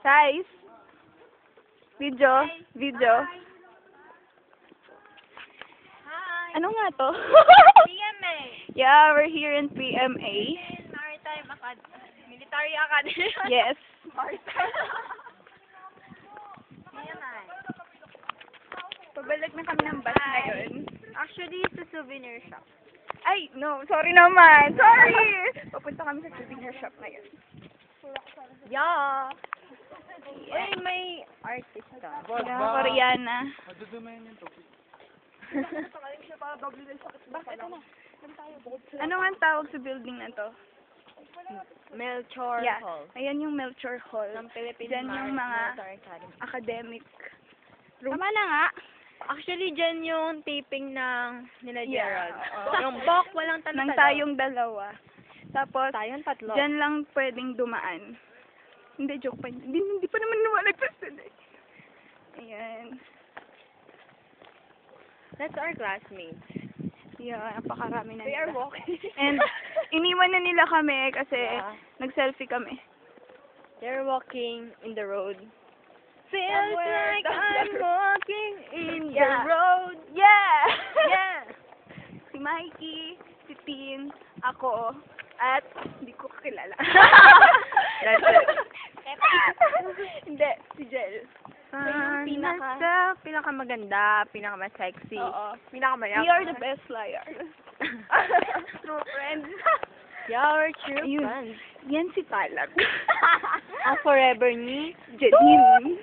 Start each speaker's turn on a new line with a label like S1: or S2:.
S1: Guys. Video. Video.
S2: Hi!
S1: Ano nga to?
S2: PMA!
S1: Yeah, we're here in PMA.
S2: Maritime Military Academy.
S1: Yes.
S2: Maritime. PMI.
S1: Pabalik na kami ng bus ngayon.
S2: Actually, it's a souvenir shop.
S1: Ay, no. Sorry naman. Sorry. Papunta kami sa souvenir shop ngayon.
S2: Yeah! Uy, may artist ka.
S1: Yeah, Koreana. Ano nga ang tawag sa building na to?
S2: Melchor
S1: Yeah.
S2: Hall.
S1: Ayan yung Melchor Hall.
S2: Ng Philippine
S1: Diyan yung mga
S2: Military Academy.
S1: academic room.
S2: Tama na nga. Actually, dyan yung taping ng nila
S1: Yeah,
S2: Gerald.
S1: oo.
S2: Yung bok, walang talo-talo.
S1: Nang tayong dalawa. Tapos,
S2: Tayong tatlo.
S1: dyan lang pwedeng dumaan. Hindi, joke pa. Hindi pa naman lumalagpas dun eh. Ayan.
S2: That's our classmates.
S1: Yeah, napakarami na
S2: They are
S1: nila.
S2: walking.
S1: And, iniwan na nila kami kasi
S2: Yeah.
S1: nag-selfie kami.
S2: They're walking in the road. Feels
S1: Somewhere
S2: like
S1: down
S2: I'm
S1: the
S2: walking in the
S1: Yeah.
S2: road.
S1: Yeah!
S2: Yeah.
S1: Si Mikey, si Tin, ako, at hindi ko kakilala.
S2: That's it.
S1: Hindi, si Jel.
S2: Ah, pinakamaganda, pinakamasexy,
S1: Oo.
S2: pinakamayak.
S1: We are the best liars. True friends.
S2: Yeah, we're true
S1: Ayun.
S2: friends.
S1: Yan si Talag.
S2: Ang forever ni
S1: Janine.